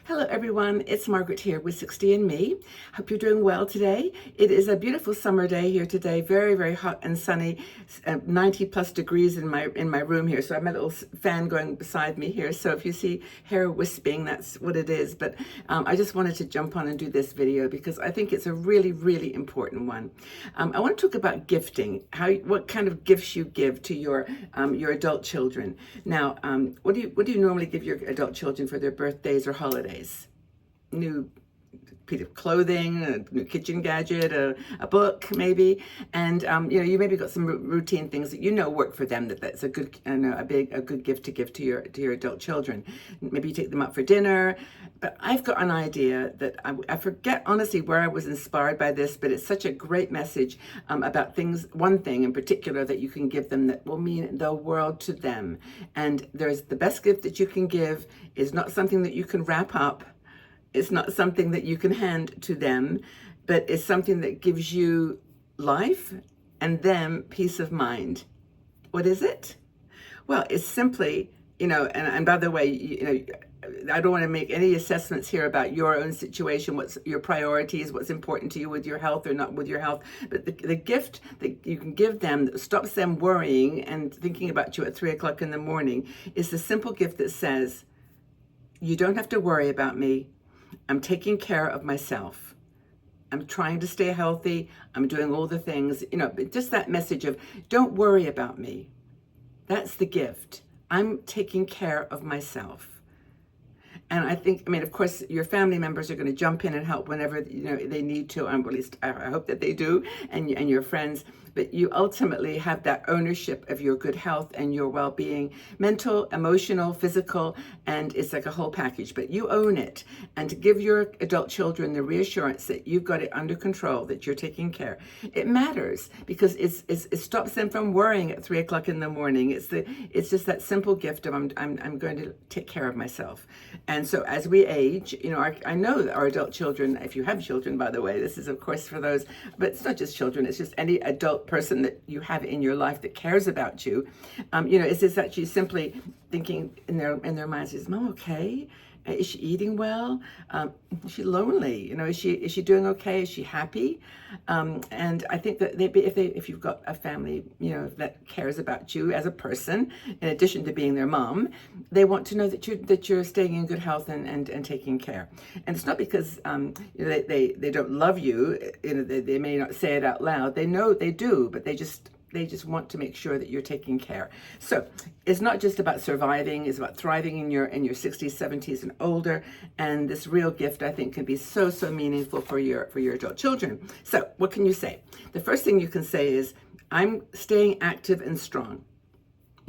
Hello everyone, it's Margaret here with 60 and Me. Hope you're doing well today. It is a beautiful summer day here today, very, very hot and sunny, 90 plus degrees in my room here. So I have my little fan going beside me here. So if you see hair wisping, that's what it is. But I just wanted to jump on and do this video because I think it's a really, really important one. I want to talk about gifting, what kind of gifts you give to your adult children. Now, what do you normally give your adult children for their birthdays or holidays? New piece of clothing, a new kitchen gadget, a book maybe, and you maybe got some routine things that work for them. That's a good a good gift to give to your adult children. Maybe you take them out for dinner. But I've got an idea that I forget honestly where I was inspired by this, but it's such a great message about things. One thing in particular that you can give them that will mean the world to them. And there's the best gift that you can give is not something that you can wrap up. It's not something that you can hand to them, but it's something that gives you life and them peace of mind. What is it? Well, it's simply, and by the way, I don't want to make any assessments here about your own situation, what's your priorities, what's important to you with your health or not with your health. But the gift that you can give them that stops them worrying and thinking about you at 3 o'clock in the morning is the simple gift that says, you don't have to worry about me. I'm taking care of myself. I'm trying to stay healthy. I'm doing all the things, just that message of don't worry about me. That's the gift. I'm taking care of myself. And I think, of course, your family members are going to jump in and help whenever, they need to. At least I hope that they do, and your friends. But you ultimately have that ownership of your good health and your well-being, mental, emotional, physical, and it's like a whole package. But you own it. And to give your adult children the reassurance that you've got it under control, that you're taking care, it matters because it stops them from worrying at 3 o'clock in the morning. It's just that simple gift of I'm going to take care of myself. And so as we age, I know that our adult children, if you have children, by the way, this is of course for those, but it's not just children, it's just any adult person that you have in your life that cares about you. It's just actually simply thinking in their minds, is Mom okay? Is she eating well? Is she lonely? Is she doing okay? Is she happy? And I think that if you've got a family, that cares about you as a person, in addition to being their mom, they want to know that you're staying in good health and taking care. And it's not because they don't love you. They may not say it out loud. They know they do, but they just want to make sure that you're taking care. So it's not just about surviving, it's about thriving in your 60s, 70s, and older. And this real gift, I think, can be so, so meaningful for your adult children. So what can you say? The first thing you can say is, I'm staying active and strong.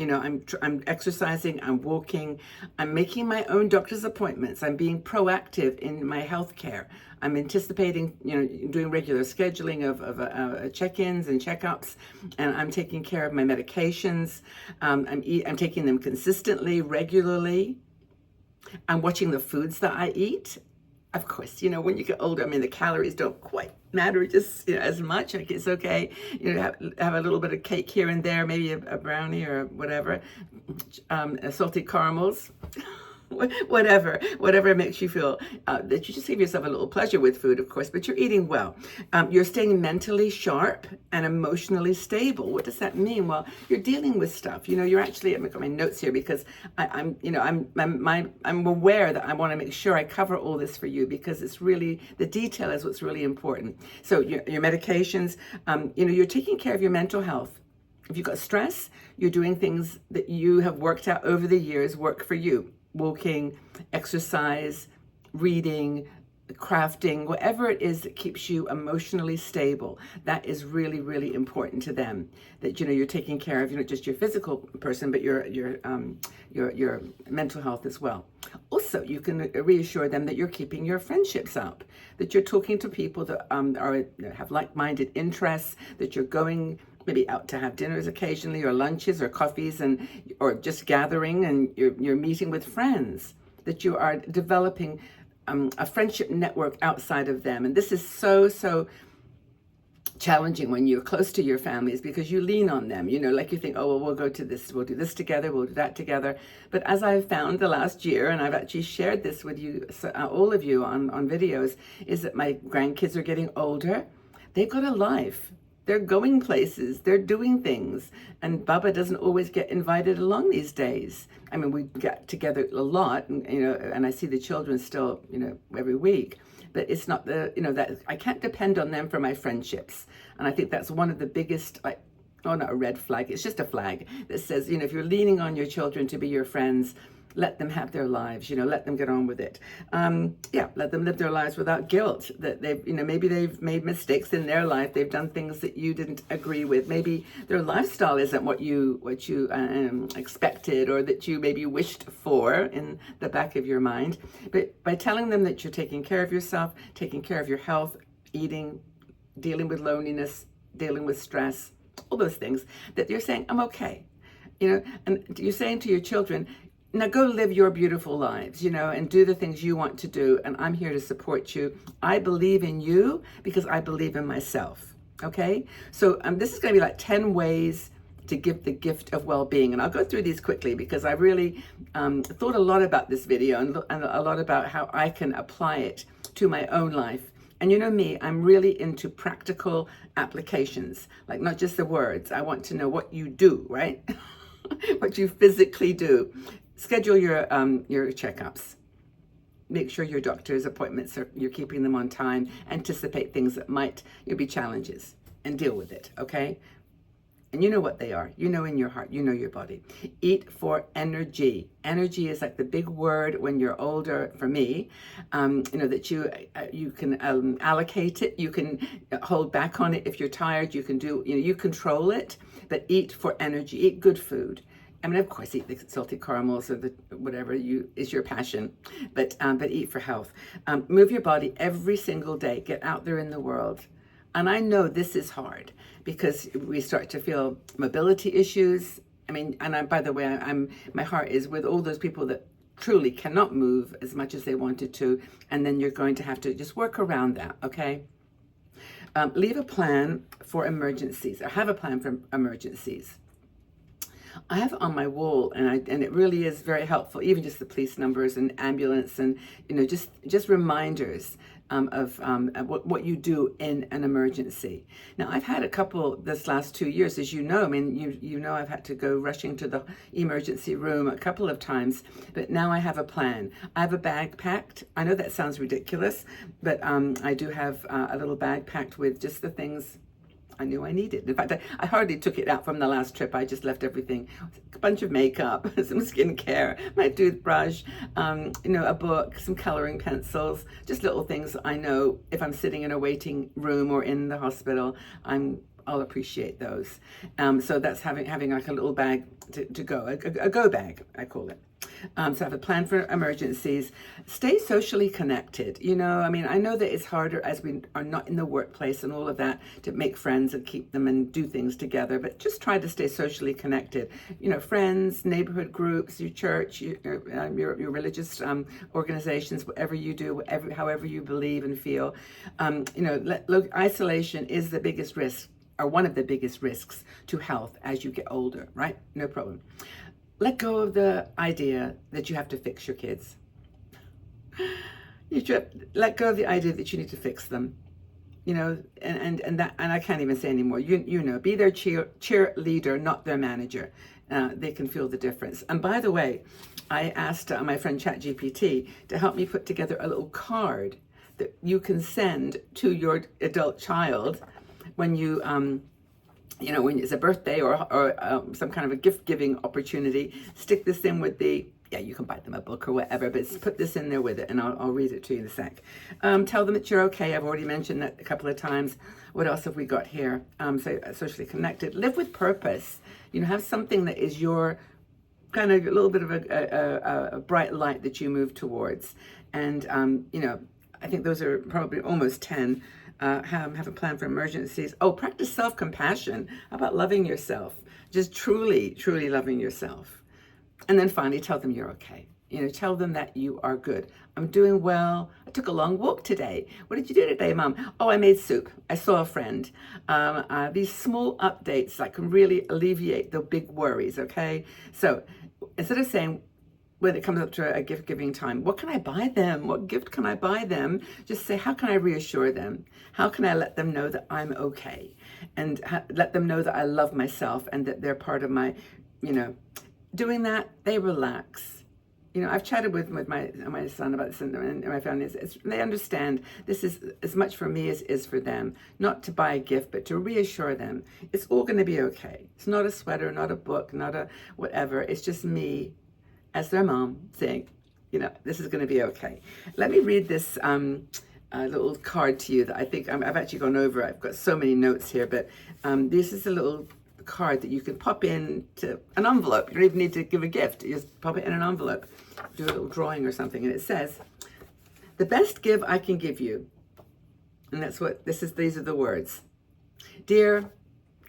I'm exercising, I'm walking, I'm making my own doctor's appointments, I'm being proactive in my health care. I'm anticipating, doing regular scheduling of check-ins and checkups, and I'm taking care of my medications. I'm taking them consistently, regularly. I'm watching the foods that I eat. Of course, when you get older, the calories don't quite matter just as much. Like it's okay, have a little bit of cake here and there, maybe a brownie or whatever, salted caramels. Whatever makes you feel that you just give yourself a little pleasure with food, of course, but you're eating well. You're staying mentally sharp and emotionally stable. What does that mean? Well, you're dealing with stuff. You're actually, I've got my notes here because I'm aware that I want to make sure I cover all this for you because it's really, the detail is what's really important. So your medications, you're taking care of your mental health. If you've got stress, you're doing things that you have worked out over the years work for you. Walking, exercise, reading, crafting, whatever it is that keeps you emotionally stable, that is really, really important to them. That you're taking care of, not just your physical person, but your mental health as well. Also, you can reassure them that you're keeping your friendships up, that you're talking to people that have like-minded interests, that you're going maybe out to have dinners occasionally or lunches or coffees or just gathering and you're meeting with friends, that you are developing a friendship network outside of them. And this is so challenging when you're close to your families because you lean on them, like you think, oh, well, we'll go to this, we'll do this together, we'll do that together. But as I've found the last year, and I've actually shared this with you, all of you on videos, is that my grandkids are getting older. They've got a life. They're going places, they're doing things, and Baba doesn't always get invited along these days. I mean, we get together a lot, and I see the children still, every week. But it's not that I can't depend on them for my friendships. And I think that's one of the biggest, not a red flag, it's just a flag that says, if you're leaning on your children to be your friends, let them have their lives, let them get on with it. Let them live their lives without guilt that they've, maybe they've made mistakes in their life. They've done things that you didn't agree with. Maybe their lifestyle isn't what you expected or that you maybe wished for in the back of your mind. But by telling them that you're taking care of yourself, taking care of your health, eating, dealing with loneliness, dealing with stress, all those things, that you're saying, I'm okay. And you're saying to your children, now go live your beautiful lives, and do the things you want to do. And I'm here to support you. I believe in you because I believe in myself. Okay? So this is going to be like 10 ways to give the gift of well-being. And I'll go through these quickly because I really thought a lot about this video and a lot about how I can apply it to my own life. And me, I'm really into practical applications, like not just the words. I want to know what you do, right? What you physically do. Schedule your checkups. Make sure your doctor's appointments you're keeping them on time. Anticipate things that might be challenges and deal with it, okay? And you know what they are. In your heart, your body. Eat for energy. Energy is like the big word when you're older, for me, that you can allocate it. You can hold back on it if you're tired. You can do, you control it, but eat for energy. Eat good food. I mean, of course, eat the salted caramels or the whatever is your passion, but eat for health. Move your body every single day. Get out there in the world. And I know this is hard because we start to feel mobility issues. I mean, by the way, my heart is with all those people that truly cannot move as much as they wanted to, and then you're going to have to just work around that, okay? Leave a plan for emergencies, or have a plan for emergencies. I have on my wall, and it really is very helpful, even just the police numbers and ambulance and, just reminders of what you do in an emergency. Now, I've had a couple this last 2 years, as you know. I mean, I've had to go rushing to the emergency room a couple of times, but now I have a plan. I have a bag packed. I know that sounds ridiculous, but I do have a little bag packed with just the things I knew I needed. In fact, I hardly took it out from the last trip. I just left everything, a bunch of makeup, some skincare, my toothbrush, a book, some coloring pencils, just little things I know if I'm sitting in a waiting room or in the hospital, I'll appreciate those. So that's having like a little bag to go, a go bag, I call it. So have a plan for emergencies. Stay socially connected. I mean, I know that it's harder as we are not in the workplace and all of that to make friends and keep them and do things together, but just try to stay socially connected. Friends, neighborhood groups, your church, your religious organizations, whatever you do, however you believe and feel. Look, isolation is the biggest risk, or one of the biggest risks to health as you get older, right? No problem. Let go of the idea that you have to fix your kids. You should let go of the idea that you need to fix them. And I can't even say anymore. Be their cheerleader, not their manager. They can feel the difference. And by the way, I asked my friend ChatGPT to help me put together a little card that you can send to your adult child when you when it's a birthday or some kind of a gift-giving opportunity. Stick this in with you can buy them a book or whatever, but put this in there with it, and I'll read it to you in a sec. Tell them that you're okay. I've already mentioned that a couple of times. What else have we got here? So socially connected. Live with purpose. Have something that is your kind of a little bit of a bright light that you move towards. And, I think those are probably almost 10. Have a plan for emergencies. Oh, practice self-compassion. How about loving yourself? Just truly, truly loving yourself. And then finally, tell them you're okay. Tell them that you are good. I'm doing well. I took a long walk today. What did you do today, Mom? Oh, I made soup. I saw a friend. These small updates that can really alleviate the big worries, okay? So instead of saying, when it comes up to a gift giving time, what can I buy them? What gift can I buy them? Just say, how can I reassure them? How can I let them know that I'm okay? And let them know that I love myself and that they're part of my, doing that, they relax. I've chatted with my son about this and my family. They understand this is as much for me as is for them. Not to buy a gift, but to reassure them. It's all going to be okay. It's not a sweater, not a book, not a whatever. It's just me as their mom saying, this is going to be okay. Let me read this little card to you that I think I've actually gone over. I've got so many notes here, but this is a little card that you can pop into an envelope. You don't even need to give a gift. You just pop it in an envelope, do a little drawing or something, and it says, "The best gift I can give you," and that's what this is. These are the words. "Dear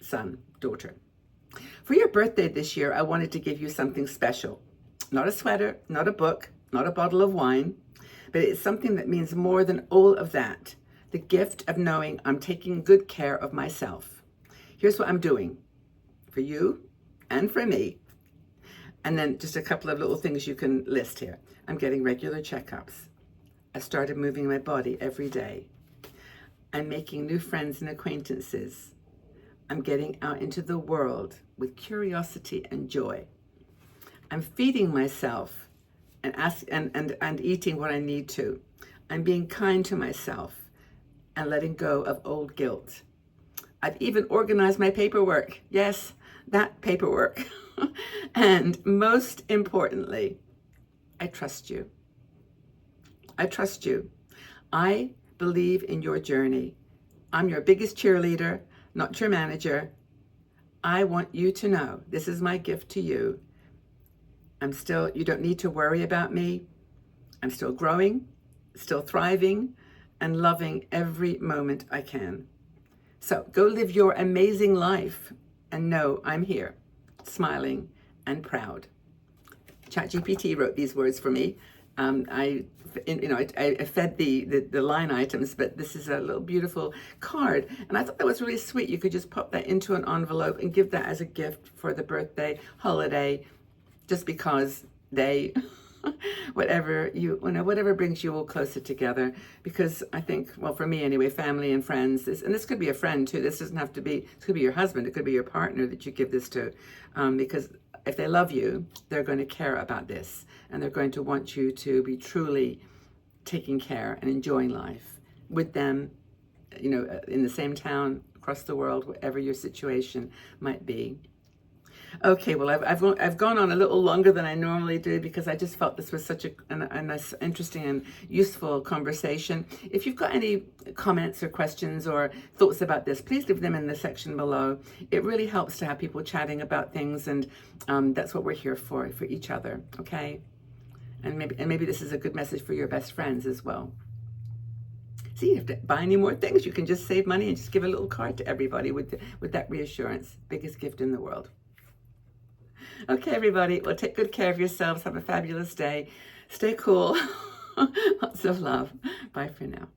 son, daughter, for your birthday this year, I wanted to give you something special. Not a sweater, not a book, not a bottle of wine, but it's something that means more than all of that. The gift of knowing I'm taking good care of myself. Here's what I'm doing for you and for me." And then just a couple of little things you can list here. "I'm getting regular checkups. I started moving my body every day. I'm making new friends and acquaintances. I'm getting out into the world with curiosity and joy. I'm feeding myself and eating what I need to. I'm being kind to myself and letting go of old guilt. I've even organized my paperwork." Yes, that paperwork. "And most importantly, I trust you. I trust you. I believe in your journey. I'm your biggest cheerleader, not your manager. I want you to know this is my gift to you. You don't need to worry about me. I'm still growing, still thriving, and loving every moment I can. So go live your amazing life and know I'm here, smiling and proud." ChatGPT wrote these words for me. I fed the line items, but this is a little beautiful card. And I thought that was really sweet. You could just pop that into an envelope and give that as a gift for the birthday, holiday, just because whatever brings you all closer together. Because I think, well, for me anyway, family and friends, and this could be a friend too. This doesn't have to be, it could be your husband, it could be your partner that you give this to. Because if they love you, they're going to care about this. And they're going to want you to be truly taking care and enjoying life with them, in the same town, across the world, whatever your situation might be. Okay, well, I've gone on a little longer than I normally do because I just felt this was such a nice, interesting and useful conversation. If you've got any comments or questions or thoughts about this, please leave them in the section below. It really helps to have people chatting about things, and that's what we're here for each other, okay? And maybe this is a good message for your best friends as well. See, you have to buy any more things. You can just save money and just give a little card to everybody with that reassurance. Biggest gift in the world. Okay, everybody. Well, take good care of yourselves. Have a fabulous day. Stay cool. Lots of love. Bye for now.